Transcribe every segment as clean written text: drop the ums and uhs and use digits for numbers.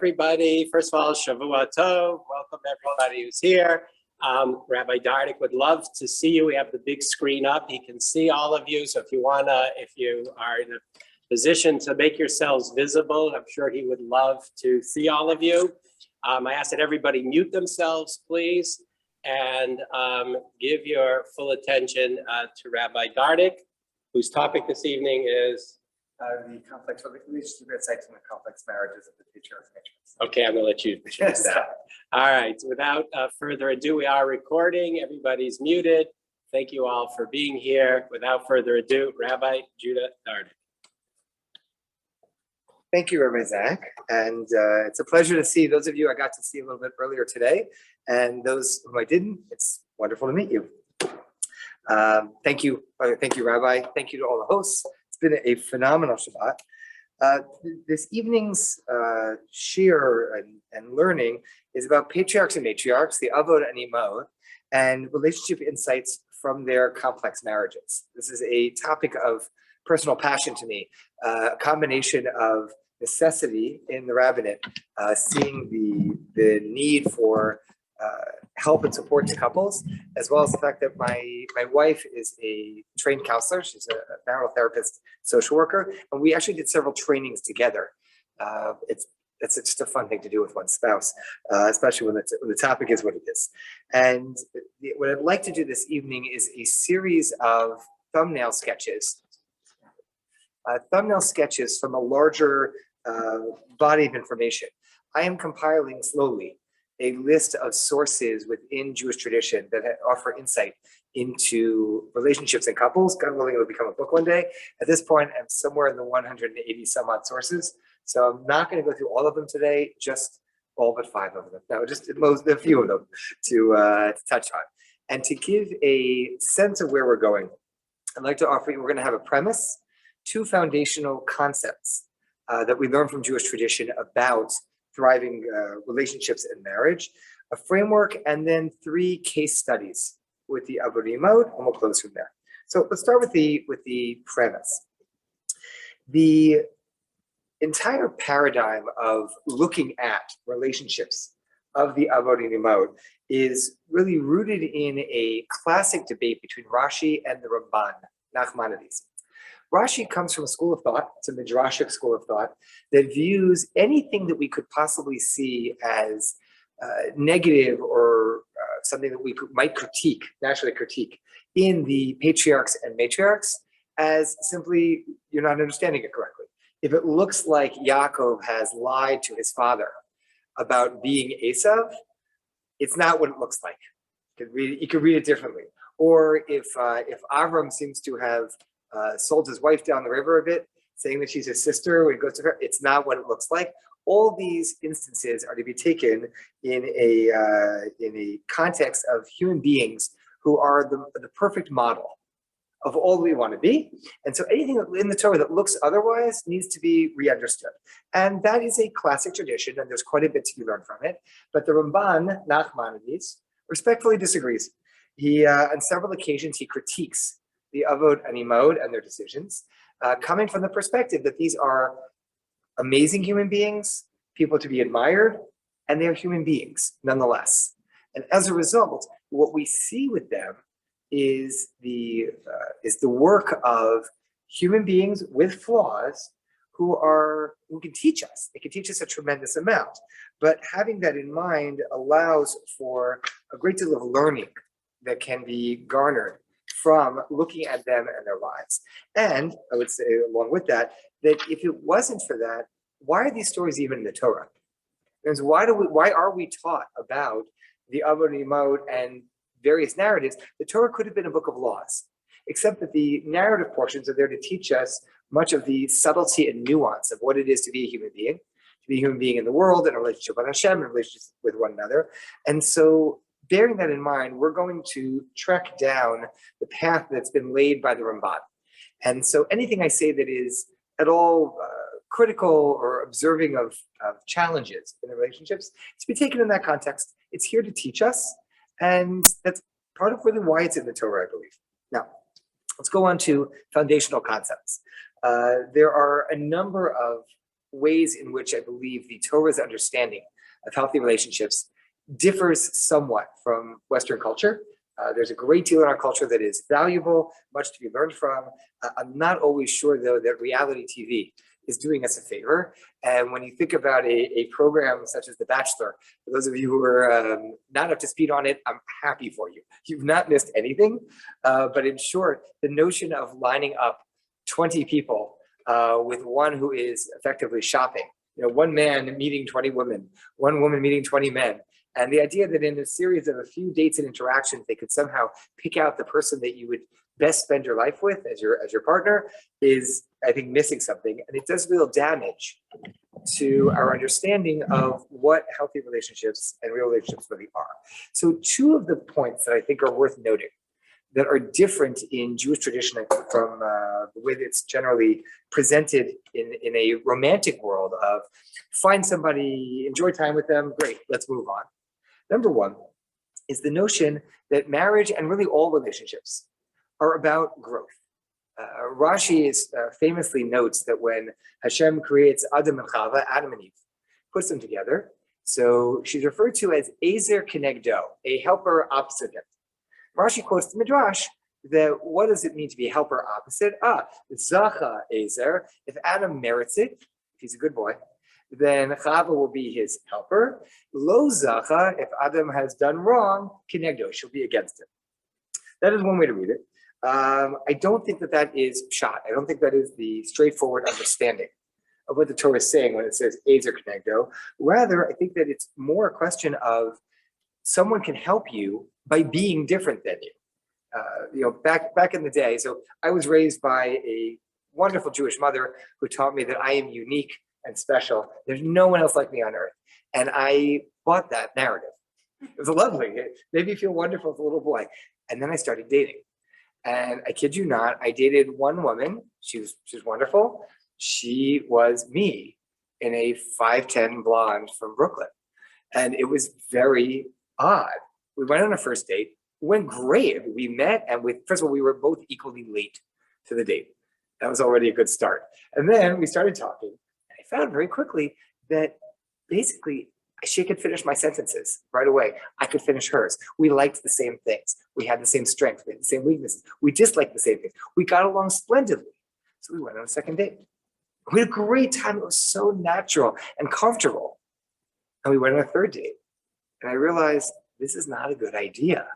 Everybody, first of all, Shavua Tov. Welcome everybody who's here. Rabbi Dardik would love to see you. We have the big screen up. He can see all of you. So if you are in a position to make yourselves visible, I'm sure he would love to see all of you. I ask that everybody mute themselves, please, and give your full attention to Rabbi Dardik, whose topic this evening is the complex relationship insights and the complex marriages of the Patriarchs. Okay, I'm going to let you choose that. All right, so without further ado, we are recording. Everybody's muted. Thank you all for being here. Without further ado, Rabbi Judah Dardik. Thank you, Rabbi Zach. And it's a pleasure to see those of you I got to see a little bit earlier today. And those whom I didn't, it's wonderful to meet you. Thank you, Rabbi. Thank you to all the hosts. Been a phenomenal Shabbat. This evening's shir and learning is about patriarchs and matriarchs, the avod and imod, and relationship insights from their complex marriages. This is a topic of personal passion to me, a combination of necessity in the rabbinate, seeing the need for help and support to couples, as well as the fact that my wife is a trained counselor. She's a marital therapist, social worker, and we actually did several trainings together. It's just a fun thing to do with one spouse, especially when the topic is what it is. And what I'd like to do this evening is a series of thumbnail sketches from a larger body of information. I am compiling slowly a list of sources within Jewish tradition that offer insight into relationships and couples. God willing, it'll become a book one day. At this point, I'm somewhere in the 180 some odd sources. So I'm not going to go through all of them today, just all but 5 of them. No, just a few of them to touch on. And to give a sense of where we're going, I'd like to offer you, we're going to have a premise, 2 foundational concepts that we learn from Jewish tradition about thriving relationships and marriage, a framework, and then 3 case studies with the avodim mode, and we'll close from there. So let's start with the premise. The entire paradigm of looking at relationships of the avodim mode is really rooted in a classic debate between Rashi and the Ramban, Nachmanides. Rashi comes from a school of thought, it's a midrashic school of thought, that views anything that we could possibly see as negative or something that we might naturally critique in the patriarchs and matriarchs as simply, you're not understanding it correctly. If it looks like Yaakov has lied to his father about being Esav, it's not what it looks like. You could read it differently. Or if Avram seems to have sold his wife down the river a bit, saying that she's his sister when he goes to her, it's not what it looks like. All these instances are to be taken in a context of human beings who are the perfect model of all we want to be. And so anything in the Torah that looks otherwise needs to be re-understood. And that is a classic tradition, and there's quite a bit to be learned from it. But the Ramban, Nachmanides, respectfully disagrees. He, on several occasions, he critiques the avod and imod and their decisions, coming from the perspective that these are amazing human beings, people to be admired, and they're human beings nonetheless. And as a result, what we see with them is the work of human beings with flaws who can teach us. They can teach us a tremendous amount. But having that in mind allows for a great deal of learning that can be garnered from looking at them and their lives. And I would say along with that if it wasn't for that, why are these stories even in the Torah? Because why are we taught about the avodim mode and various narratives? The Torah could have been a book of laws, except that the narrative portions are there to teach us much of the subtlety and nuance of what it is to be a human being in the world, in a relationship with Hashem, in a relationship with one another. And so bearing that in mind, we're going to track down the path that's been laid by the Ramban. And so anything I say that is at all critical or observing of challenges in the relationships, to be taken in that context. It's here to teach us, and that's part of really why it's in the Torah, I believe. Now, let's go on to foundational concepts. There are a number of ways in which I believe the Torah's understanding of healthy relationships differs somewhat from Western culture. There's a great deal in our culture that is valuable, much to be learned from. I'm not always sure, though, that reality TV is doing us a favor. And when you think about a program such as The Bachelor, for those of you who are not up to speed on it, I'm happy for you. You've not missed anything. But in short, the notion of lining up 20 people with one who is effectively shopping, one man meeting 20 women, one woman meeting 20 men, and the idea that in a series of a few dates and interactions, they could somehow pick out the person that you would best spend your life with as your partner is, I think, missing something. And it does real damage to our understanding of what healthy relationships and real relationships really are. So two of the points that I think are worth noting that are different in Jewish tradition from the way that it's generally presented in a romantic world of find somebody, enjoy time with them, great, let's move on. Number one is the notion that marriage and really all relationships are about growth. Rashi famously notes that when Hashem creates Adam and Chava, Adam and Eve, puts them together, so she's referred to as Ezer Kenegdo, a helper opposite him. Rashi quotes the Midrash that what does it mean to be a helper opposite? Zacha Ezer, if Adam merits it, if he's a good boy, then Chava will be his helper. Lo Zacha, if Adam has done wrong, Kenegdo, she'll be against him. That is one way to read it. I don't think that is pshat. I don't think that is the straightforward understanding of what the Torah is saying when it says Ezer Kenegdo. Rather, I think that it's more a question of someone can help you by being different than you. Back in the day, so I was raised by a wonderful Jewish mother who taught me that I am unique and special. There's no one else like me on earth. And I bought that narrative. It was lovely. It made me feel wonderful as a little boy. And then I started dating. And I kid you not, I dated one woman. She was wonderful. She was me in a 5'10" blonde from Brooklyn. And it was very odd. We went on a first date. It went great. We met, and first of all, we were both equally late to the date. That was already a good start. And then we started talking. And I found very quickly that basically she could finish my sentences right away. I could finish hers. We liked the same things. We had the same strengths. We had the same weaknesses. We disliked the same things. We got along splendidly. So we went on a second date. We had a great time. It was so natural and comfortable. And we went on a third date. And I realized this is not a good idea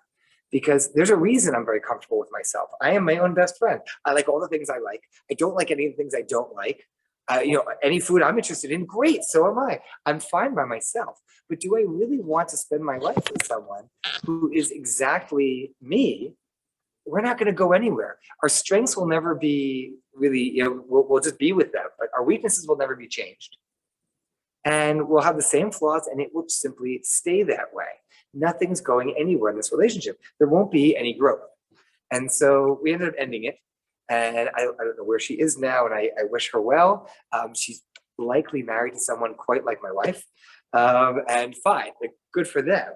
because there's a reason I'm very comfortable with myself. I am my own best friend. I like all the things I like. I don't like any of the things I don't like. Any food I'm interested in, great, so am I. I'm fine by myself. But do I really want to spend my life with someone who is exactly me? We're not going to go anywhere. Our strengths will never be really, we'll just be with them, but our weaknesses will never be changed. And we'll have the same flaws and it will simply stay that way. Nothing's going anywhere in this relationship. There won't be any growth. And so we ended up ending it. And I don't know where she is now, and I wish her well. She's likely married to someone quite like my wife, and fine, good for them.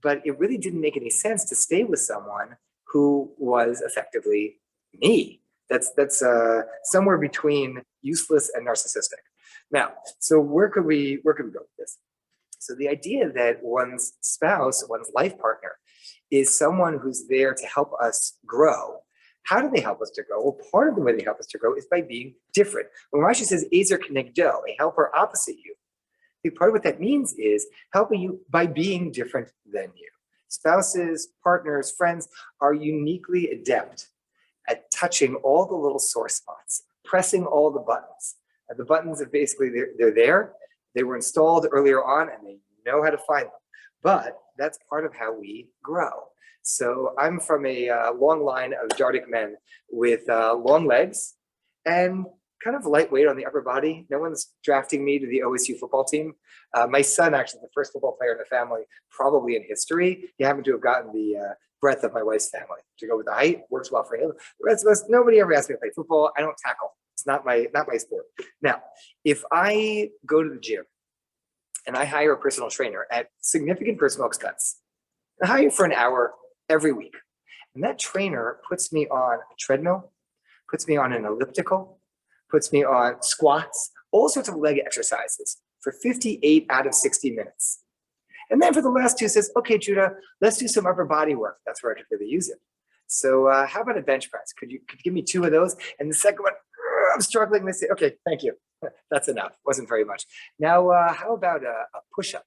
But it really didn't make any sense to stay with someone who was effectively me. That's somewhere between useless and narcissistic. Now, so where could we go with this? So the idea that one's spouse, one's life partner, is someone who's there to help us grow. How do they help us to grow? Well, part of the way they help us to grow is by being different. When Rashi says Ezer Kenegdo, a helper opposite you, I think part of what that means is helping you by being different than you. Spouses, partners, friends are uniquely adept at touching all the little sore spots, pressing all the buttons. The buttons are basically, they're there. They were installed earlier on and they know how to find them. But that's part of how we grow. So I'm from a long line of Dardik men with long legs and kind of lightweight on the upper body. No one's drafting me to the OSU football team. My son, actually, the first football player in the family, probably in history. He happened to have gotten the breadth of my wife's family. To go with the height, works well for him. The rest of us, nobody ever asked me to play football. I don't tackle. It's not my sport. Now, if I go to the gym and I hire a personal trainer at significant personal expense, I hire for an hour every week. And that trainer puts me on a treadmill, puts me on an elliptical, puts me on squats, all sorts of leg exercises for 58 out of 60 minutes. And then for the last two says, okay, Judah, let's do some upper body work. That's where I could really use it. So how about a bench press? Could you give me 2 of those? And the second one, I'm struggling. They say, okay, thank you. That's enough. Wasn't very much. Now, how about a push-up?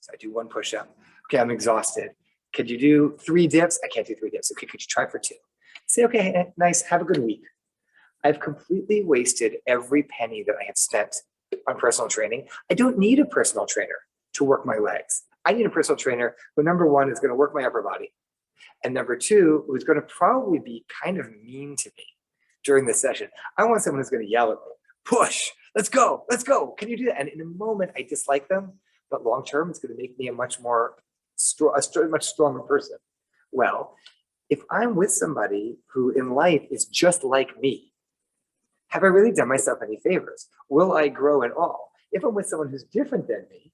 So I do 1 push-up. Okay, I'm exhausted. Could you do 3 dips? I can't do 3 dips. Okay, could you try for 2? Say, okay, nice. Have a good week. I've completely wasted every penny that I have spent on personal training. I don't need a personal trainer to work my legs. I need a personal trainer who, number 1, is going to work my upper body. And number 2, who's going to probably be kind of mean to me during the session. I want someone who's going to yell at me, push, let's go, can you do that? And in a moment, I dislike them, but long-term, it's going to make me a much stronger person. Well, if I'm with somebody who in life is just like me, have I really done myself any favors? Will I grow at all? If I'm with someone who's different than me,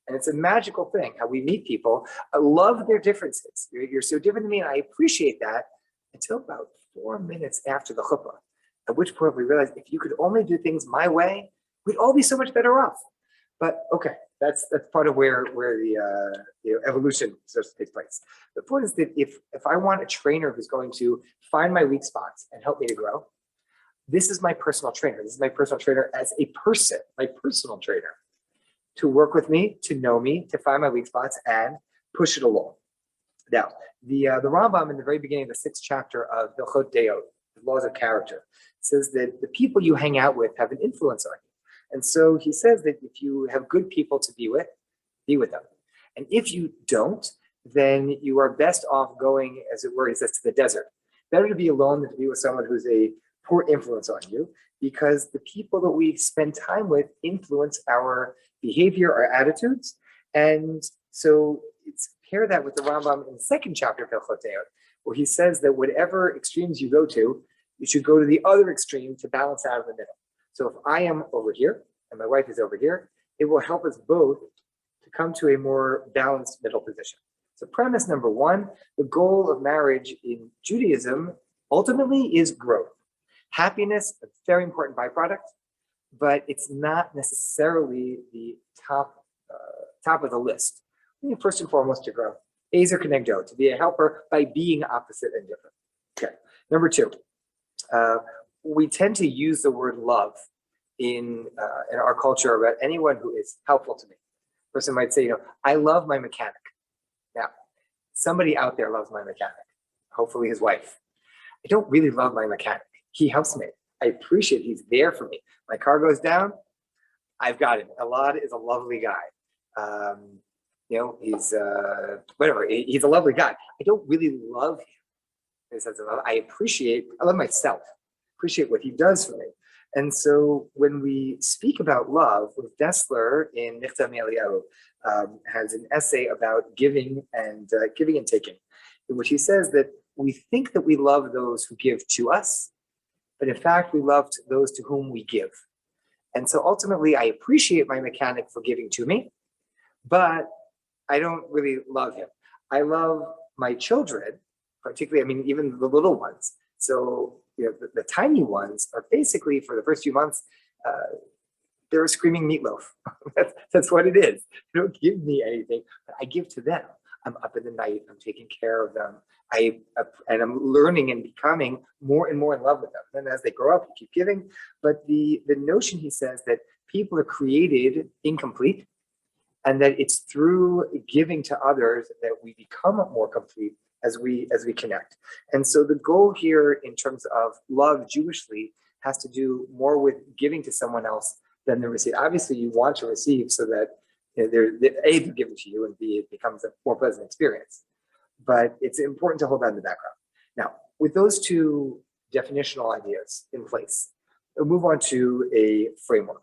and it's a magical thing, how we meet people, I love their differences. You're so different than me, and I appreciate that until about 4 minutes after the chuppah, at which point we realize if you could only do things my way, we'd all be so much better off. But okay, that's part of where the evolution starts to take place. The point is that if I want a trainer who's going to find my weak spots and help me to grow, this is my personal trainer. This is my personal trainer as a person, my personal trainer, to work with me, to know me, to find my weak spots and push it along. Now, the Rambam in the very beginning of the 6th chapter of Hilchot Deot, the laws of character, says that the people you hang out with have an influence on you. And so he says that if you have good people to be with them. And if you don't, then you are best off going, as it were, he says, to the desert. Better to be alone than to be with someone who's a poor influence on you, because the people that we spend time with influence our behavior, our attitudes. And so it's pair that with the Rambam in the 2nd chapter of Hilchot Deot, where he says that whatever extremes you go to, you should go to the other extreme to balance out of the middle. So if I am over here and my wife is over here, it will help us both to come to a more balanced middle position. So premise number 1, the goal of marriage in Judaism ultimately is growth. Happiness, a very important byproduct, but it's not necessarily the top of the list. We need first and foremost to grow. Ezer Kenegdo, to be a helper by being opposite and different. Okay. Number 2, we tend to use the word love in our culture about anyone who is helpful to me. A person might say, I love my mechanic. Now, somebody out there loves my mechanic, hopefully his wife. I don't really love my mechanic. He helps me. I appreciate he's there for me. My car goes down, I've got him. Elad is a lovely guy. He's whatever. He's a lovely guy. I don't really love him in the sense of love. I love myself. Appreciate what he does for me. And so when we speak about love, with Dessler in Nichta Eliyahu has an essay about giving and taking, in which he says that we think that we love those who give to us, but in fact, we love those to whom we give. And so ultimately, I appreciate my mechanic for giving to me, but I don't really love him. I love my children, particularly, even the little ones. So, the tiny ones are basically, for the first few months, they're a screaming meatloaf. That's what it is. They don't give me anything, but I give to them. I'm up in the night, I'm taking care of them. And I'm learning and becoming more and more in love with them. And as they grow up, you keep giving. But the notion, he says, that people are created incomplete, and that it's through giving to others that we become more complete as we connect. And so the goal here in terms of love Jewishly has to do more with giving to someone else than the receive. Obviously, you want to receive so that they're given to you, and B, it becomes a more pleasant experience. But it's important to hold that in the background. Now, with those 2 definitional ideas in place, we'll move on to a framework.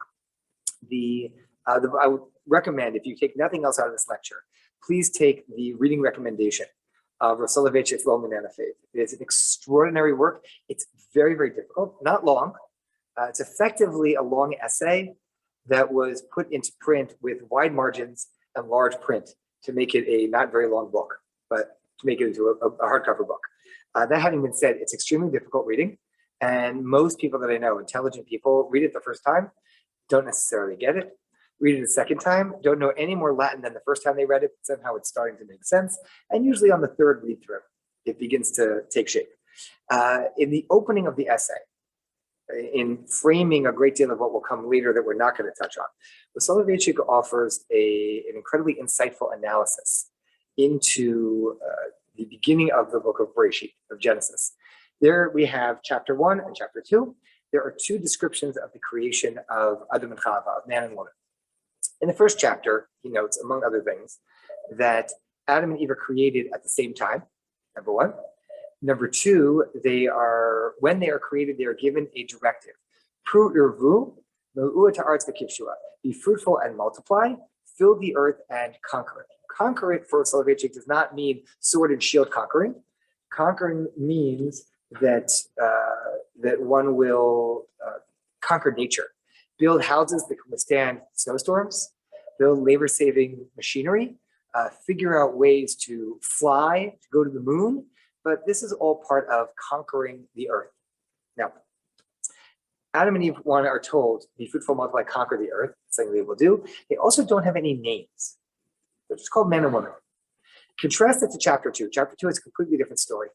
I would recommend, if you take nothing else out of this lecture, please take the reading recommendation of Rav Soloveitchik's Lo Minena Faith. It is an extraordinary work. It's very, very difficult, not long. It's effectively a long essay that was put into print with wide margins and large print to make it a not very long book, but to make it into a hardcover book. That having been said, it's extremely difficult reading. And most people that I know, intelligent people, read it the first time. don't necessarily get it. Read it a second time, don't know any more Latin than the first time they read it, but somehow it's starting to make sense. And usually on the third read through, it begins to take shape. In the opening of the essay, in framing a great deal of what will come later that we're not going to touch on, the Soloveitchik offers an incredibly insightful analysis into the beginning of the book of Bereshit, of Genesis. There we have chapter 1 and chapter 2. There are two descriptions of the creation of Adam and Chava, of man and woman. In the first chapter, he notes, among other things, that Adam and Eve are created at the same time, number one. Number two, when they are created, they are given a directive. Pru irvu, mil'u ta'aretz v'kivshua. Be fruitful and multiply, fill the earth and conquer it. Conquer it for Soloveitchik does not mean sword and shield conquering. Conquering means that one will conquer nature, build houses that can withstand snowstorms, build labor-saving machinery, figure out ways to fly, to go to the moon. But this is all part of conquering the earth. Now, Adam and Eve are told, be fruitful, multiply, conquer the earth, something they will do. They also don't have any names. They're just called man and woman. Contrast it to chapter 2. Chapter 2 is a completely different story.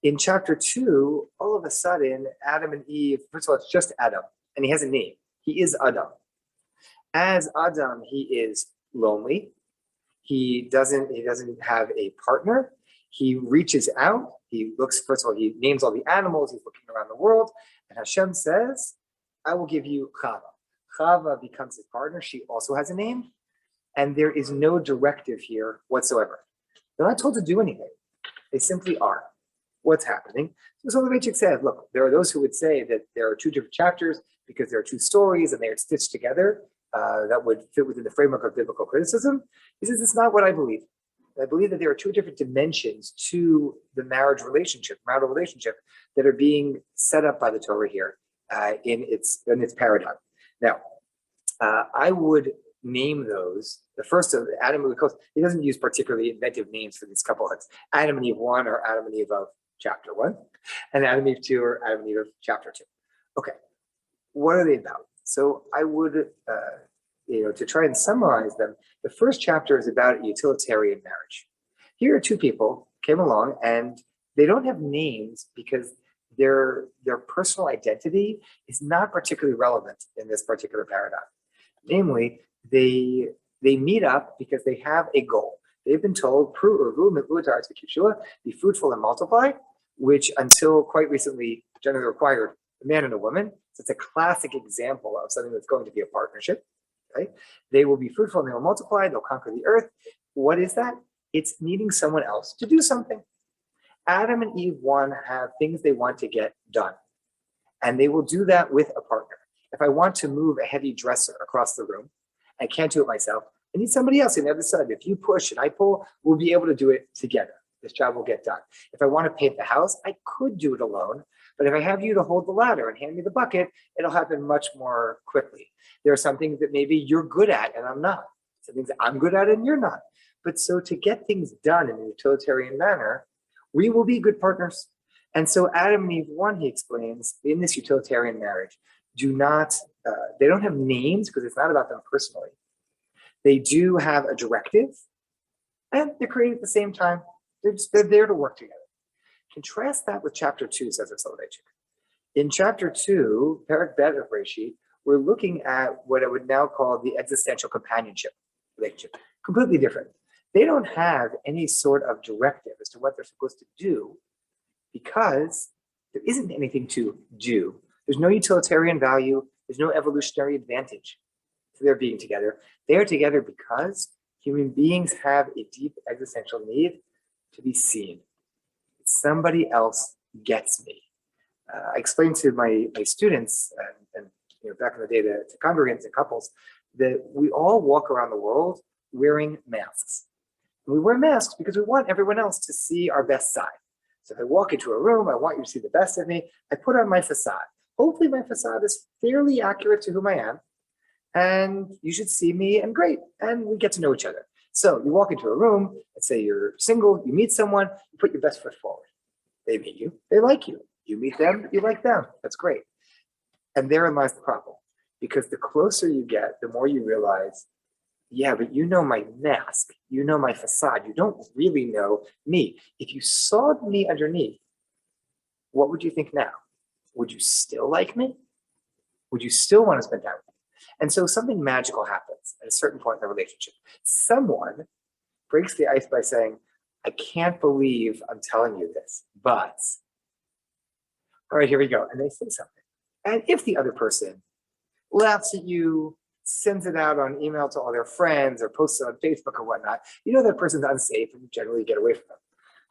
In chapter 2, all of a sudden, Adam and Eve, first of all, it's just Adam, and he has a name. He is Adam. As Adam, he is lonely. He doesn't have a partner. He reaches out. He looks, first of all, he names all the animals. He's looking around the world. And Hashem says, I will give you Chava. Chava becomes his partner. She also has a name. And there is no directive here whatsoever. They're not told to do anything. They simply are. What's happening? So Soloveitchik said, look, there are those who would say that there are two different chapters because there are two stories and they are stitched together that would fit within the framework of biblical criticism. He says, it's not what I believe. I believe that there are two different dimensions to the marital relationship that are being set up by the Torah here in its paradigm. Now, I would name those. The first of Adam and Eve, he doesn't use particularly inventive names for these couplets. Adam and Eve 1 or Adam and Eve of chapter 1, and Adam and Eve 2 or Adam and Eve of chapter 2. Okay, what are they about? So I would, to try and summarize them, the first chapter is about a utilitarian marriage. Here are two people came along and they don't have names because their personal identity is not particularly relevant in this particular paradigm. Namely, they meet up because they have a goal. They've been told, be fruitful and multiply, which until quite recently generally required a man and a woman. So it's a classic example of something that's going to be a partnership. Right? They will be fruitful and they will multiply, they'll conquer the earth. What is that? It's needing someone else to do something. Adam and Eve 1 have things they want to get done. And they will do that with a partner. If I want to move a heavy dresser across the room, I can't do it myself. I need somebody else on the other side. If you push and I pull, we'll be able to do it together. This job will get done. If I want to paint the house, I could do it alone. But if I have you to hold the ladder and hand me the bucket, it'll happen much more quickly. There are some things that maybe you're good at and I'm not. Some things that I'm good at and you're not. But so to get things done in a utilitarian manner, we will be good partners. And so Adam and Eve 1, he explains, in this utilitarian marriage, they don't have names because it's not about them personally. They do have a directive and they're created at the same time. They're there to work together. Contrast that with chapter 2, says Soloveitchik. In chapter 2, Parak Bet of Bereshit, we're looking at what I would now call the existential companionship relationship. Completely different. They don't have any sort of directive as to what they're supposed to do because there isn't anything to do. There's no utilitarian value. There's no evolutionary advantage to their being together. They are together because human beings have a deep existential need to be seen. Somebody else gets me. I explained to my students and back in the day to congregants and couples that we all walk around the world wearing masks. And we wear masks because we want everyone else to see our best side. So if I walk into a room, I want you to see the best of me. I put on my facade. Hopefully my facade is fairly accurate to whom I am. And you should see me and great. And we get to know each other. So you walk into a room, let's say you're single, you meet someone, you put your best foot forward. They meet you, they like you. You meet them, you like them. That's great. And therein lies the problem. Because the closer you get, the more you realize, yeah, but you know my mask, you know my facade, you don't really know me. If you saw me underneath, what would you think now? Would you still like me? Would you still want to spend time with me? And so something magical happens at a certain point in the relationship. Someone breaks the ice by saying, I can't believe I'm telling you this, but, all right, here we go. And they say something. And if the other person laughs at you, sends it out on email to all their friends or posts it on Facebook or whatnot, you know that person's unsafe and you generally get away from them.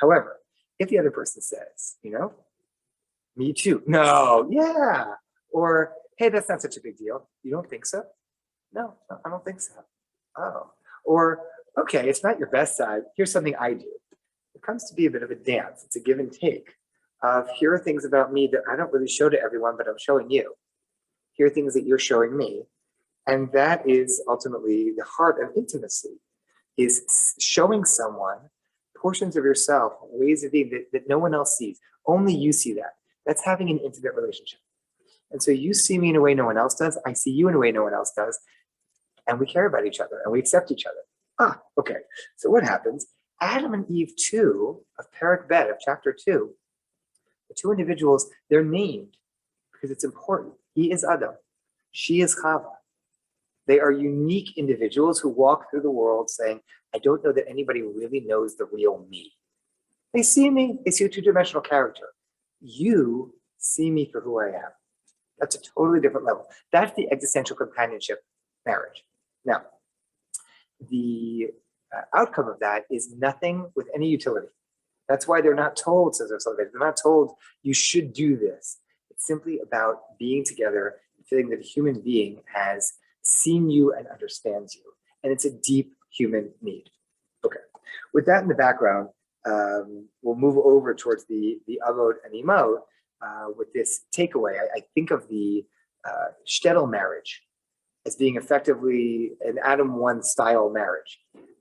However, if the other person says, me too, no, yeah, or hey, that's not such a big deal. You don't think so? No, I don't think so. Oh, or okay, it's not your best side. Here's something I do. It comes to be a bit of a dance. It's a give and take of here are things about me that I don't really show to everyone, but I'm showing you. Here are things that you're showing me. And that is ultimately the heart of intimacy, is showing someone portions of yourself, ways of being that no one else sees. Only you see that. That's having an intimate relationship. And so you see me in a way no one else does. I see you in a way no one else does. And we care about each other and we accept each other. Okay. So what happens? Adam and Eve 2 of Parak Bet of chapter 2, the two individuals, they're named because it's important. He is Adam. She is Chava. They are unique individuals who walk through the world saying, I don't know that anybody really knows the real me. They see me, they see a two-dimensional character. You see me for who I am. That's a totally different level. That's the existential companionship marriage. Now, the outcome of that is nothing with any utility. That's why they're not told, says our Salvation, they're not told you should do this. It's simply about being together and feeling that a human being has seen you and understands you. And it's a deep human need. Okay. With that in the background, we'll move over towards the Avot and Imot with this takeaway. I think of the shtetl marriage as being effectively an Adam 1 style marriage,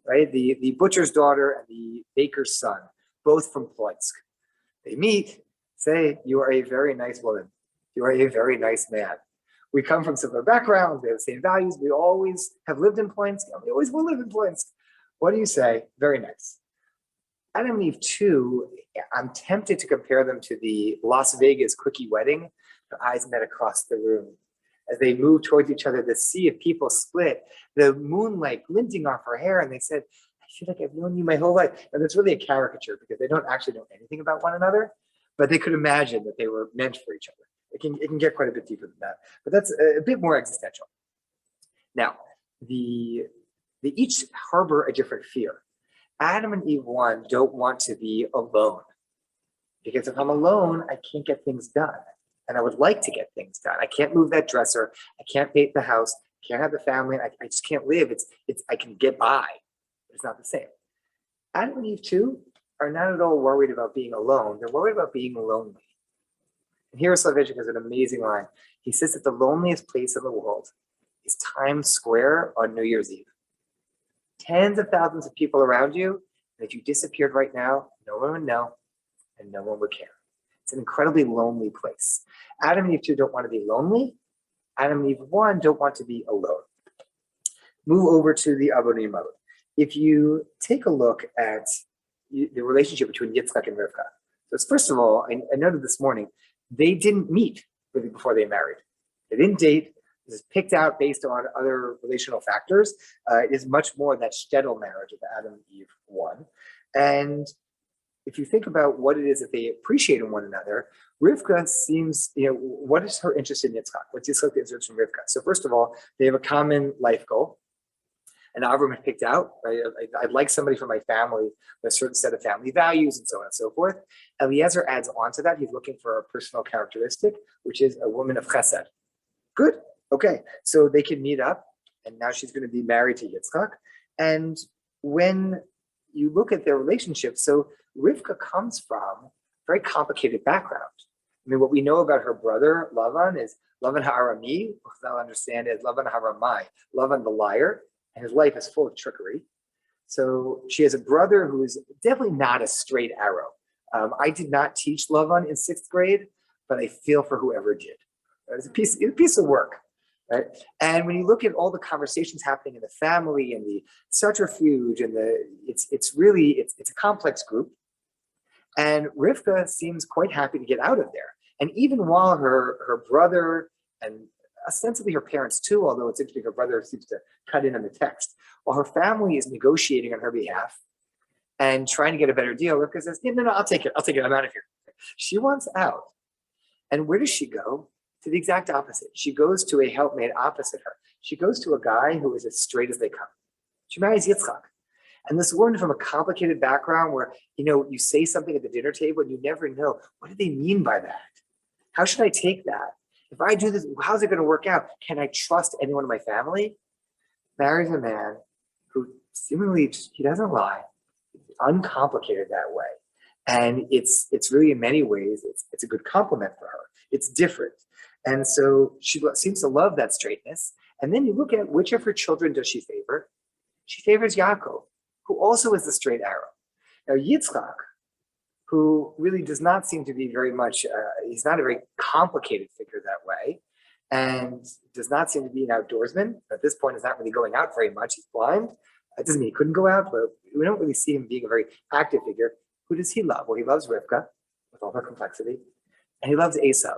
right? The butcher's daughter and the baker's son, both from Ploitsk. They meet, say, you are a very nice woman. You are a very nice man. We come from similar backgrounds. We have the same values. We always have lived in Ploitsk. We always will live in Ploitsk. What do you say? Very nice. Adam and Eve 2, I'm tempted to compare them to the Las Vegas quickie wedding. Their eyes met across the room. As they moved towards each other, the sea of people split, the moonlight glinting off her hair, and they said, I feel like I've known you my whole life. And that's really a caricature because they don't actually know anything about one another, but they could imagine that they were meant for each other. It can get quite a bit deeper than that, but that's a bit more existential. Now, they each harbor a different fear. Adam and Eve 1 don't want to be alone because if I'm alone, I can't get things done. And I would like to get things done. I can't move that dresser. I can't paint the house. I can't have the family. I just can't live. I can get by, but it's not the same. Adam and Eve 2 are not at all worried about being alone. They're worried about being lonely. And here Slavovich has an amazing line. He says that the loneliest place in the world is Times Square on New Year's Eve. Tens of thousands of people around you, and if you disappeared right now, no one would know, and no one would care. It's an incredibly lonely place. Adam and Eve 2 don't want to be lonely. Adam and Eve 1 don't want to be alone. Move over to the Avot and Imot. If you take a look at the relationship between Yitzchak and Rivka, so first of all, I noted this morning, they didn't meet really before they married. They didn't date. This is picked out based on other relational factors. It is much more that shtetl marriage of Adam and Eve 1. And if you think about what it is that they appreciate in one another, Rivka seems, what is her interest in Yitzchak? What's Yitzchak's interest in Rivka? So first of all, they have a common life goal. And Avram had picked out, right? I'd like somebody from my family with a certain set of family values and so on and so forth. Eliezer adds on to that. He's looking for a personal characteristic, which is a woman of chesed. Good. Okay. So they can meet up, and now she's going to be married to Yitzchak. And when you look at their relationship, so Rivka comes from a very complicated background. I mean, what we know about her brother, Lavan, is Lavan ha'arami, which I'll understand as Lavan ha'ramai, Lavan the liar, and his life is full of trickery. So she has a brother who is definitely not a straight arrow. I did not teach Lavan in 6th grade, but I feel for whoever did. It's a piece of work. right? And when you look at all the conversations happening in the family and the subterfuge and it's a complex group. And Rivka seems quite happy to get out of there. And even while her brother and ostensibly her parents too, although it's interesting, her brother seems to cut in on the text, while her family is negotiating on her behalf and trying to get a better deal, Rivka says, no, I'll take it, I'm out of here. She wants out. And where does she go? To the exact opposite. She goes to a helpmate opposite her. She goes to a guy who is as straight as they come. She marries Yitzchak. And this woman from a complicated background where, you say something at the dinner table and you never know, what do they mean by that? How should I take that? If I do this, how's it going to work out? Can I trust anyone in my family? Marries a man who seemingly, he doesn't lie. It's uncomplicated that way. And it's really in many ways, it's a good compliment for her. It's different. And so she seems to love that straightness. And then you look at which of her children does she favor? She favors Yaakov, who also is the straight arrow. Now Yitzchak, who really does not seem to be very much, he's not a very complicated figure that way, and does not seem to be an outdoorsman. At this point, he's not really going out very much. He's blind. That doesn't mean he couldn't go out, but we don't really see him being a very active figure. Who does he love? Well, he loves Rivka with all her complexity, and he loves Esav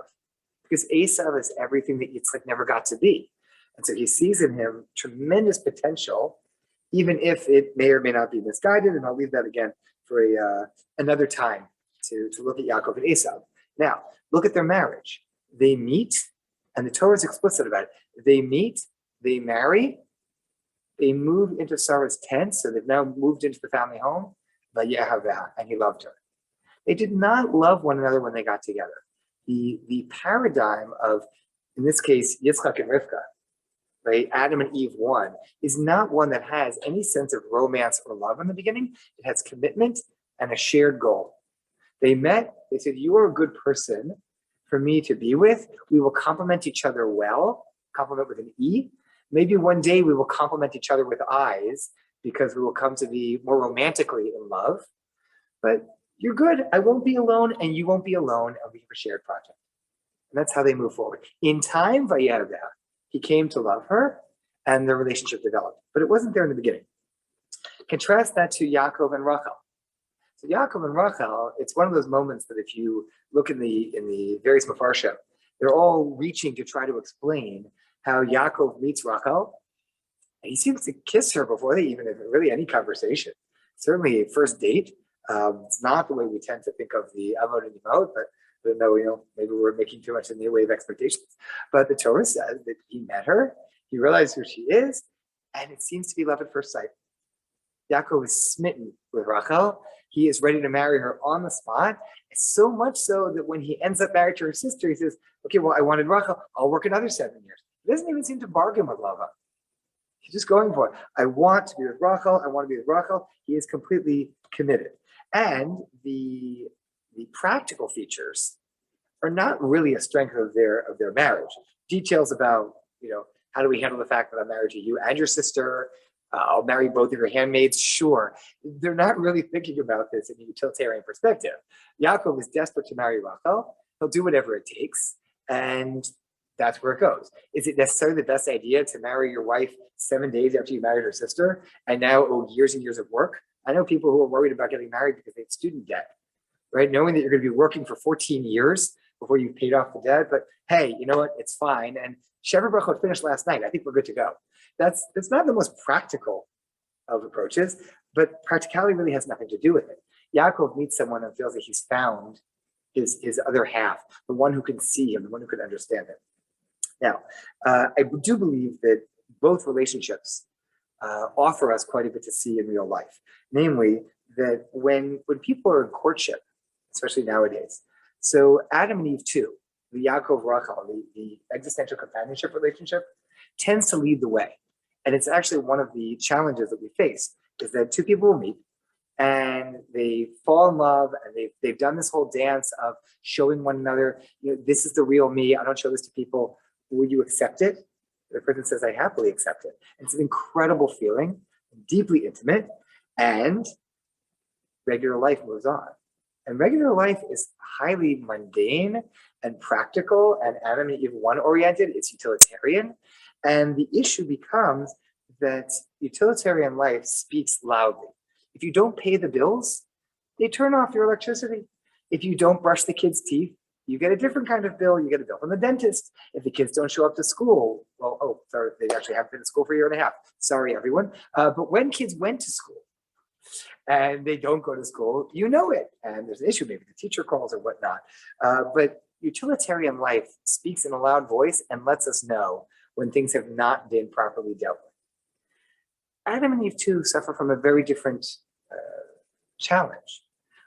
because Esav is everything that Yitzchak never got to be. And so he sees in him tremendous potential, even if it may or may not be misguided. And I'll leave that again for another time to look at Yaakov and Esav. Now, look at their marriage. They meet, and the Torah is explicit about it. They meet, they marry, they move into Sarah's tent, so they've now moved into the family home, and he loved her. They did not love one another when they got together. The paradigm of, in this case, Yitzchak and Rivka, right, Adam and Eve one, is not one that has any sense of romance or love in the beginning. It has commitment and a shared goal. They met, they said, you are a good person for me to be with. We will complement each other well, complement with an E. Maybe one day we will complement each other with eyes because we will come to be more romantically in love. But you're good. I won't be alone and you won't be alone, and we have a shared project. And that's how they move forward. In time, Vayerda, he came to love her and the relationship developed. But it wasn't there in the beginning. Contrast that to Yaakov and Rachel. So Yaakov and Rachel, it's one of those moments that if you look in the various Mefarshim, they're all reaching to try to explain how Yaakov meets Rachel. And he seems to kiss her before they even have really any conversation. Certainly a first date. It's not the way we tend to think of the Avot and Imot, but even though, maybe we're making too much in the way of expectations. But the Torah says that he met her, he realized who she is, and it seems to be love at first sight. Yaakov is smitten with Rachel. He is ready to marry her on the spot, so much so that when he ends up married to her sister, he says, okay, well, I wanted Rachel, I'll work another 7 years. He doesn't even seem to bargain with Lava. He's just going for it. I want to be with Rachel, I want to be with Rachel. He is completely committed. And the practical features are not really a strength of their marriage. Details about, how do we handle the fact that I'm married to you and your sister? I'll marry both of your handmaids. Sure. They're not really thinking about this in a utilitarian perspective. Yaakov is desperate to marry Rachel. He'll do whatever it takes. And that's where it goes. Is it necessarily the best idea to marry your wife 7 days after you married her sister and now owe years and years of work? I know people who are worried about getting married because they have student debt, right? Knowing that you're going to be working for 14 years before you've paid off the debt. But hey, you know what? It's fine. And Shever Brachot finished last night. I think we're good to go. That's not the most practical of approaches, but practicality really has nothing to do with it. Yaakov meets someone and feels that he's found his other half, the one who can see him, the one who can understand him. Now, I do believe that both relationships offer us quite a bit to see in real life. Namely, that when people are in courtship, especially nowadays, so Adam and Eve too, the Yaakov Rachel, the existential companionship relationship, tends to lead the way. And it's actually one of the challenges that we face, is that two people will meet and they fall in love and they've done this whole dance of showing one another, this is the real me, I don't show this to people, will you accept it? The person says, I happily accept it. And it's an incredible feeling, deeply intimate, and regular life moves on. And regular life is highly mundane and practical and Adam and Eve one oriented, it's utilitarian. And the issue becomes that utilitarian life speaks loudly. If you don't pay the bills, they turn off your electricity. If you don't brush the kids' teeth, you get a different kind of bill. You get a bill from the dentist. If the kids don't show up to school, well, oh, sorry, they actually haven't been to school for a year and a half. Sorry, everyone. But when kids went to school and they don't go to school, you know it. And there's an issue, maybe the teacher calls or whatnot. But utilitarian life speaks in a loud voice and lets us know when things have not been properly dealt with. Adam and Eve too suffer from a very different challenge,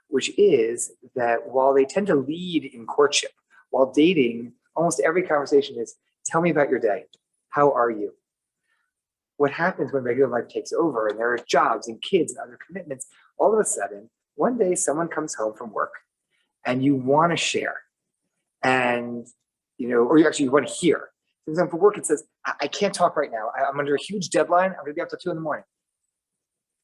which is that while they tend to lead in courtship, while dating, almost every conversation is, tell me about your day. How are you? What happens when regular life takes over and there are jobs and kids and other commitments, all of a sudden, one day someone comes home from work and you want to share and, or you actually want to hear. For example, for work, it says, I can't talk right now. I'm under a huge deadline. I'm going to be up till 2 a.m.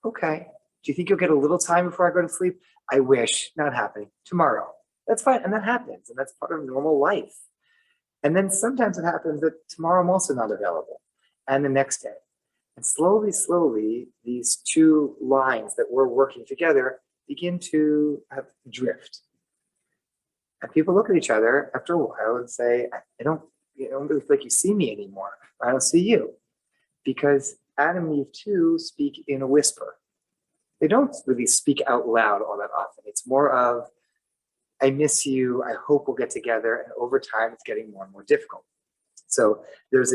Okay. Do you think you'll get a little time before I go to sleep? I wish. Not happening. Tomorrow. That's fine. And that happens. And that's part of normal life. And then sometimes it happens that tomorrow I'm also not available. And the next day. And slowly, slowly, these two lines that we're working together begin to drift. And people look at each other after a while and say, I don't really feel like you see me anymore. I don't see you. Because Adam and Eve too speak in a whisper. They don't really speak out loud all that often. It's more of, I miss you, I hope we'll get together, and over time it's getting more and more difficult. So there's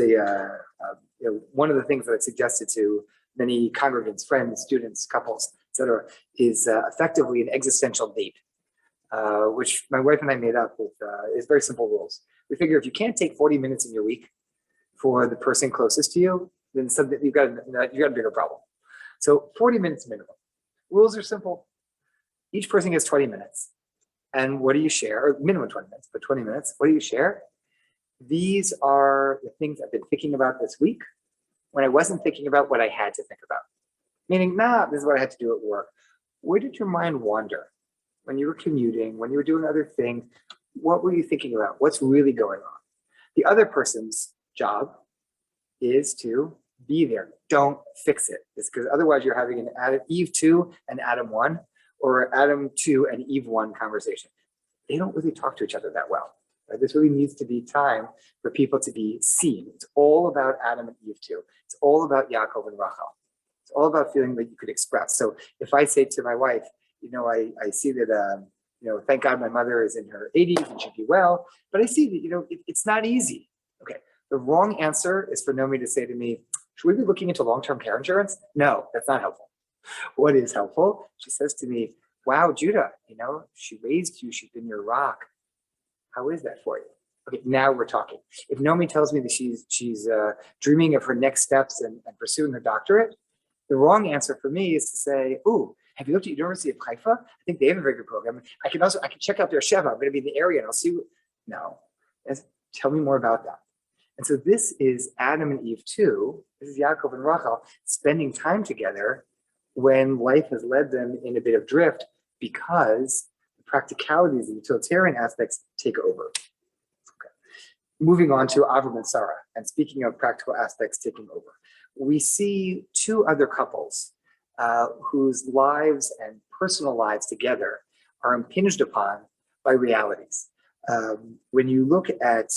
one of the things that I've suggested to many congregants, friends, students, couples, etc., is effectively an existential date, which my wife and I made up with is very simple rules. We figure if you can't take 40 minutes in your week for the person closest to you, then you've got a bigger problem. So 40 minutes minimum. Rules are simple. Each person gets 20 minutes. And what do you share? Or minimum 20 minutes, but 20 minutes. What do you share? These are the things I've been thinking about this week when I wasn't thinking about what I had to think about. Meaning, this is what I had to do at work. Where did your mind wander? When you were commuting, when you were doing other things, what were you thinking about? What's really going on? The other person's job is to be there. Don't fix it. It's because otherwise you're having an Adam, Eve 2 and Adam 1, or Adam 2 and Eve 1 conversation. They don't really talk to each other that well. Right? This really needs to be time for people to be seen. It's all about Adam and Eve 2. It's all about Yaakov and Rachel. It's all about feeling that you could express. So if I say to my wife, I see that, thank God my mother is in her 80s and she'd be well, but I see that, it's not easy. Okay. The wrong answer is for Nomi to say to me, should we be looking into long-term care insurance? No, that's not helpful. What is helpful? She says to me, wow, Judah, she raised you, she's been your rock. How is that for you? Okay, now we're talking. If Nomi tells me that she's dreaming of her next steps and pursuing her doctorate, the wrong answer for me is to say, ooh, have you looked at University of Haifa? I think they have a very good program. I can check out their Sheva. I'm going to be in the area and I'll see. No, tell me more about that. And so this is Adam and Eve 2. This is Yaakov and Rachel spending time together when life has led them in a bit of drift because the practicalities and utilitarian aspects take over. Okay. Moving on to Avram and Sarah, and speaking of practical aspects taking over, we see two other couples whose lives and personal lives together are impinged upon by realities. When you look at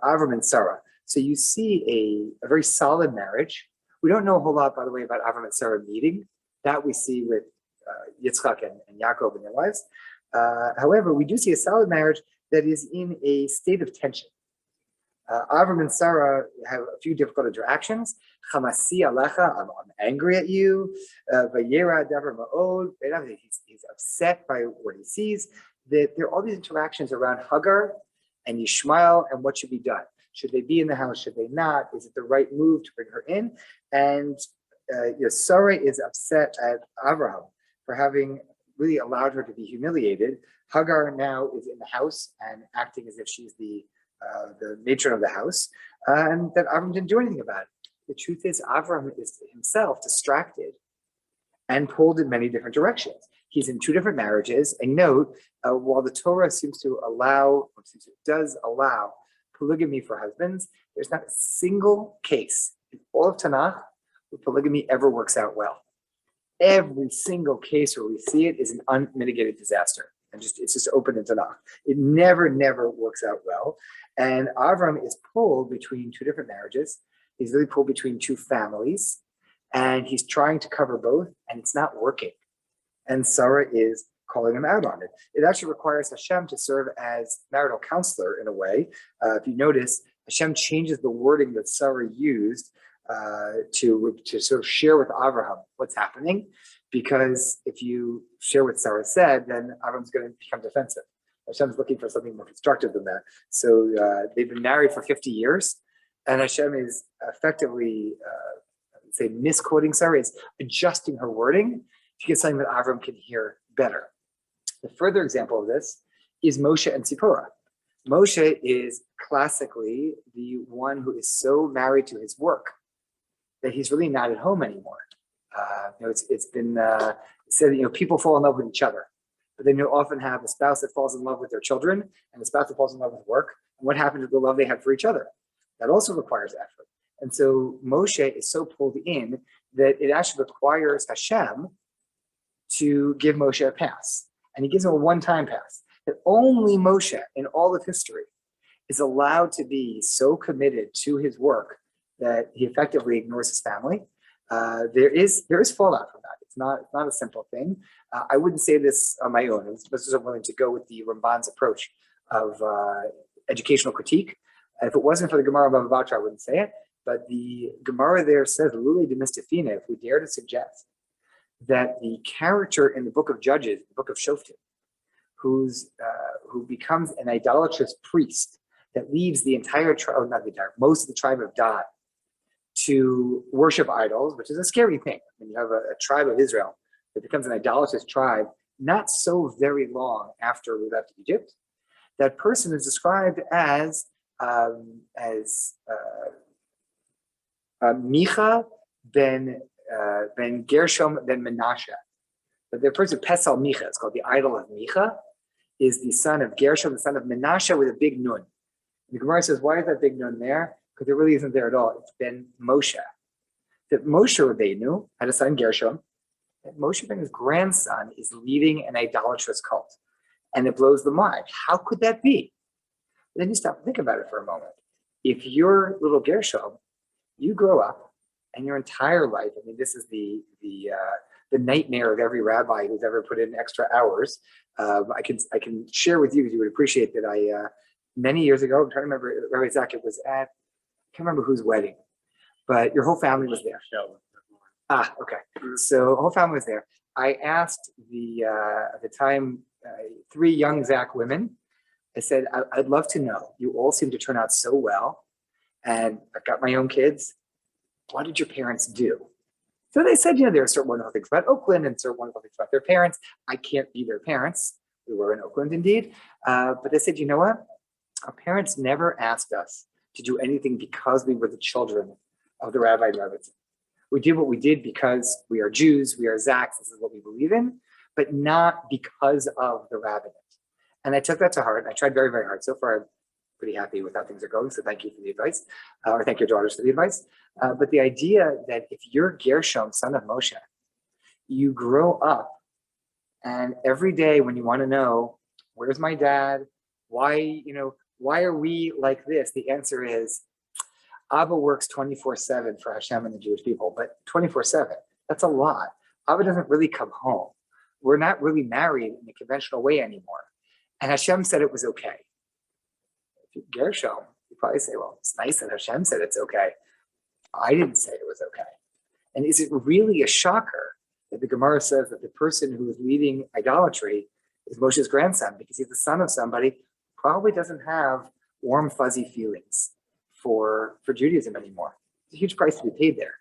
Avram and Sarah, so you see a very solid marriage. We don't know a whole lot, by the way, about Avram and Sarah meeting. That we see with Yitzchak and Yaakov and their wives. However, we do see a solid marriage that is in a state of tension. Avram and Sarah have a few difficult interactions. Chamasi alecha, I'm angry at you. Vayera davar ma'od, he's upset by what he sees. That there are all these interactions around Hagar and Yishmael and what should be done. Should they be in the house? Should they not? Is it the right move to bring her in? And Sarah is upset at Abraham for having really allowed her to be humiliated. Hagar now is in the house and acting as if she's the matron of the house, and that Avram didn't do anything about it. The truth is, Avram is himself distracted and pulled in many different directions. He's in two different marriages, and note, while the Torah does allow polygamy for husbands, there's not a single case in all of Tanakh where polygamy ever works out well. Every single case where we see it is an unmitigated disaster. And it's just open in Tanakh. It never works out well. And Avram is pulled between two different marriages. He's really pulled between two families. And he's trying to cover both, and it's not working. And Sarah is calling him out on it. It actually requires Hashem to serve as marital counselor in a way. If you notice, Hashem changes the wording that Sarah used to sort of share with Abraham what's happening, because if you share what Sarah said, then Abraham's going to become defensive. Hashem's looking for something more constructive than that. So they've been married for 50 years, and Hashem is effectively, say, misquoting Sarah, is adjusting her wording to get something that Avram can hear better. The further example of this is Moshe and Tzipporah. Moshe is classically the one who is so married to his work that he's really not at home anymore. It's been said that people fall in love with each other, but then you'll often have a spouse that falls in love with their children and a spouse that falls in love with work. And what happened to the love they had for each other? That also requires effort. And so Moshe is so pulled in that it actually requires Hashem to give Moshe a pass. And he gives him a one-time pass. That only Moshe in all of history is allowed to be so committed to his work that he effectively ignores his family. There is fallout from that. It's not a simple thing. I wouldn't say this on my own. This is I'm willing to go with the Ramban's approach of educational critique. If it wasn't for the Gemara Bava Batra, I wouldn't say it. But the Gemara there says, "Lule de Mistifina," if we dare to suggest that the character in the book of Judges, the book of Shoftim, who becomes an idolatrous priest that leads the entire tribe, not the entire, most of the tribe of Dan to worship idols, which is a scary thing. When you have a tribe of Israel that becomes an idolatrous tribe, not so very long after we left Egypt, that person is described as Micha ben Gershom ben Menashe. But the person Pesal Micha, it's called the idol of Micha, is the son of Gershom, the son of Menashe with a big nun. And the Gemara says, why is that big nun there? Because it really isn't there at all. It's Ben Moshe. That Moshe Rabbeinu had a son, Gershom, and Moshe Rabbeinu's grandson is leading an idolatrous cult. And it blows the mind. How could that be? But then you stop and think about it for a moment. If you're little Gershom, you grow up and your entire life, I mean, this is the nightmare of every rabbi who's ever put in extra hours. I can share with you, because you would appreciate that many years ago, I'm trying to remember, Rabbi Zach, it was at, I can't remember whose wedding, but your whole family was there. Okay. So the whole family was there. I asked at the time, 3 young Zach women, I said, I'd love to know, you all seem to turn out so well, and I've got my own kids. What did your parents do? So they said, there are certain wonderful things about Oakland and certain wonderful things about their parents. I can't be their parents. We were in Oakland indeed. But they said, you know what? Our parents never asked us to do anything because we were the children of the rabbi and rabbis. We did what we did because we are Jews, we are Zachs, this is what we believe in, but not because of the rabbinate. And I took that to heart. I tried very, very hard. So far, I'm pretty happy with how things are going. So thank you for the advice, or thank your daughters for the advice. But the idea that if you're Gershom, son of Moshe, you grow up and every day when you want to know, where's my dad? Why are we like this? The answer is, Abba works 24/7 for Hashem and the Jewish people, but 24/7, that's a lot. Abba doesn't really come home. We're not really married in the conventional way anymore. And Hashem said it was okay. If you're Gershom, you probably say, well, it's nice that Hashem said it's okay. I didn't say it was okay. And is it really a shocker that the Gemara says that the person who is leading idolatry is Moshe's grandson, because he's the son of somebody who probably doesn't have warm, fuzzy feelings for Judaism anymore. It's a huge price to be paid there.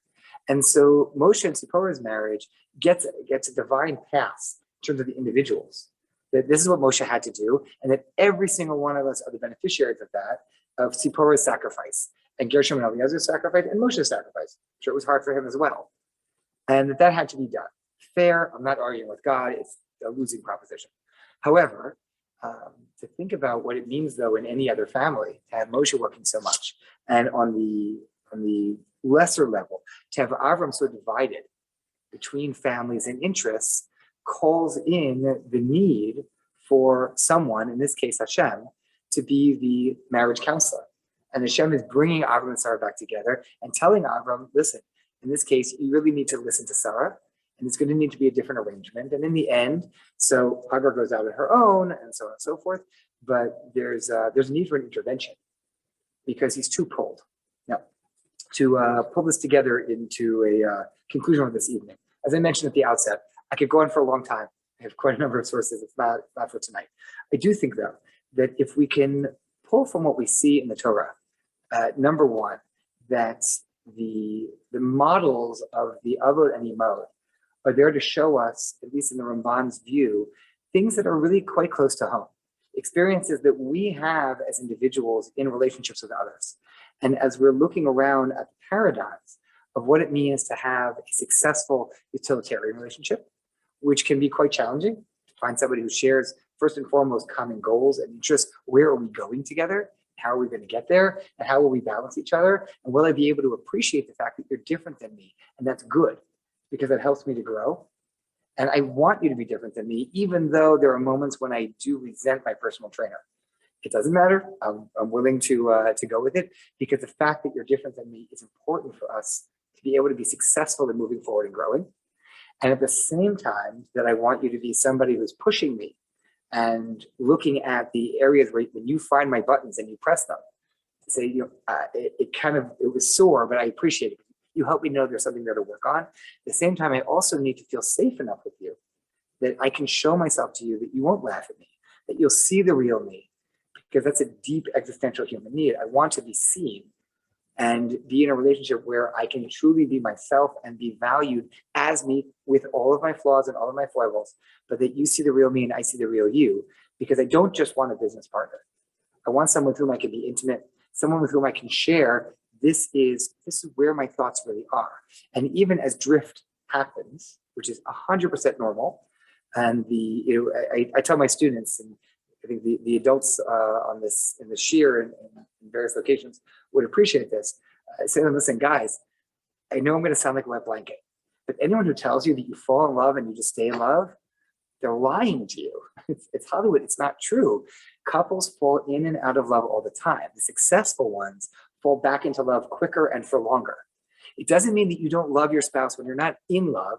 And so Moshe and Zipporah's marriage gets a divine pass in terms of the individuals. That this is what Moshe had to do, and that every single one of us are the beneficiaries of that, of Zipporah's sacrifice, and Gershom and Eliezer's sacrifice, and Moshe's sacrifice. I'm sure it was hard for him as well. And that had to be done. Fair, I'm not arguing with God, it's a losing proposition. However, to think about what it means, though, in any other family to have Moshe working so much, and on the lesser level, to have Avram so divided between families and interests, calls in the need for someone, in this case Hashem, to be the marriage counselor. And Hashem is bringing Avram and Sarah back together and telling Avram, listen, in this case, you really need to listen to Sarah, and it's going to need to be a different arrangement. And in the end, so Hagar goes out on her own, and so on and so forth. But there's a need for an intervention because he's too pulled. Now, to pull this together into a conclusion of this evening, as I mentioned at the outset, I could go on for a long time. I have quite a number of sources. It's not for tonight. I do think, though, that if we can pull from what we see in the Torah, number one, that the models of the Avot and Imot are there to show us, at least in the Ramban's view, things that are really quite close to home, experiences that we have as individuals in relationships with others. And as we're looking around at the paradigms of what it means to have a successful utilitarian relationship, which can be quite challenging, to find somebody who shares, first and foremost, common goals and interests. Where are we going together? How are we going to get there? And how will we balance each other? And will I be able to appreciate the fact that you're different than me? And that's good, because it helps me to grow. And I want you to be different than me, even though there are moments when I do resent my personal trainer. It doesn't matter. I'm willing to go with it, because the fact that you're different than me is important for us to be able to be successful in moving forward and growing. And at the same time, that I want you to be somebody who's pushing me and looking at the areas where when you find my buttons and you press them, to say, it was sore, but I appreciate it. You help me know there's something there to work on. At the same time, I also need to feel safe enough with you that I can show myself to you, that you won't laugh at me, that you'll see the real me, because that's a deep existential human need. I want to be seen and be in a relationship where I can truly be myself and be valued as me with all of my flaws and all of my foibles, but that you see the real me and I see the real you, because I don't just want a business partner. I want someone with whom I can be intimate, someone with whom I can share, this is where my thoughts really are. And even as drift happens, which is 100% normal, and I tell my students, and I think the adults on this in the shir and in various locations would appreciate this. I say to them, listen, guys, I know I'm going to sound like a wet blanket, but anyone who tells you that you fall in love and you just stay in love, they're lying to you. It's Hollywood. It's not true. Couples fall in and out of love all the time. The successful ones fall back into love quicker and for longer. It doesn't mean that you don't love your spouse when you're not in love.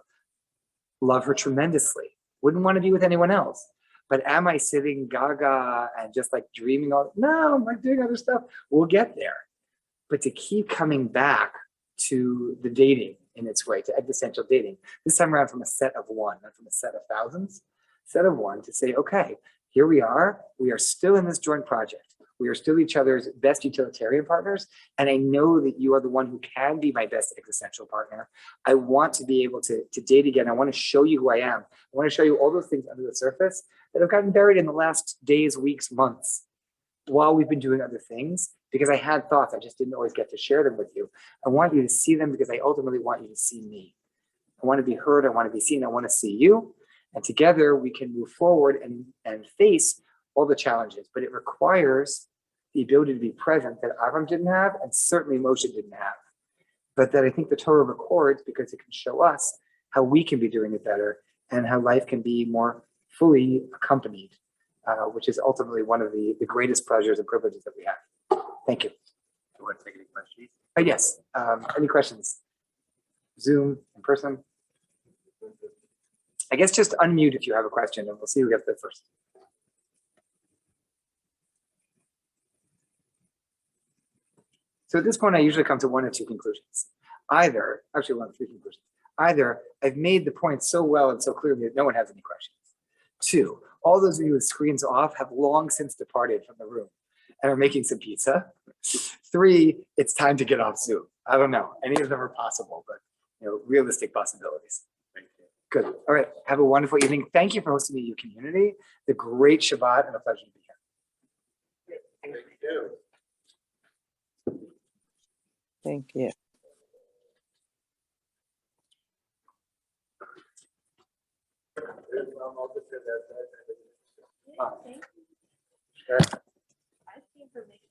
Love her tremendously. Wouldn't want to be with anyone else. But am I sitting gaga and just like dreaming all? No, I'm like doing other stuff. We'll get there. But to keep coming back to the dating in its way, to existential dating, this time around from a set of one, not from a set of thousands, set of one, to say, okay, here we are still in this joint project. We are still each other's best utilitarian partners. And I know that you are the one who can be my best existential partner. I want to be able to date again. I want to show you who I am. I want to show you all those things under the surface that have gotten buried in the last days, weeks, months, while we've been doing other things, because I had thoughts. I just didn't always get to share them with you. I want you to see them because I ultimately want you to see me. I want to be heard. I want to be seen. I want to see you. And together we can move forward and face all the challenges, but it requires the ability to be present that Avram didn't have, and certainly Moshe didn't have. But that I think the Torah records because it can show us how we can be doing it better and how life can be more fully accompanied, which is ultimately one of the greatest pleasures and privileges that we have. Thank you. You want to take any questions? Yes. Any questions? Zoom, in person? I guess just unmute if you have a question, and we'll see who gets there first. So at this point, I usually come to one or two conclusions. Either, actually one of three conclusions. Either I've made the point so well and so clearly that no one has any questions. Two, all those of you with screens off have long since departed from the room and are making some pizza. Three, it's time to get off Zoom. I don't know. Any of them are possible, but realistic possibilities. Thank you. Good. All right. Have a wonderful evening. Thank you for hosting me in your community. The great Shabbat, and a pleasure to be here. Thank you. Thank you. There's, I'll just say that. Thank you. I see information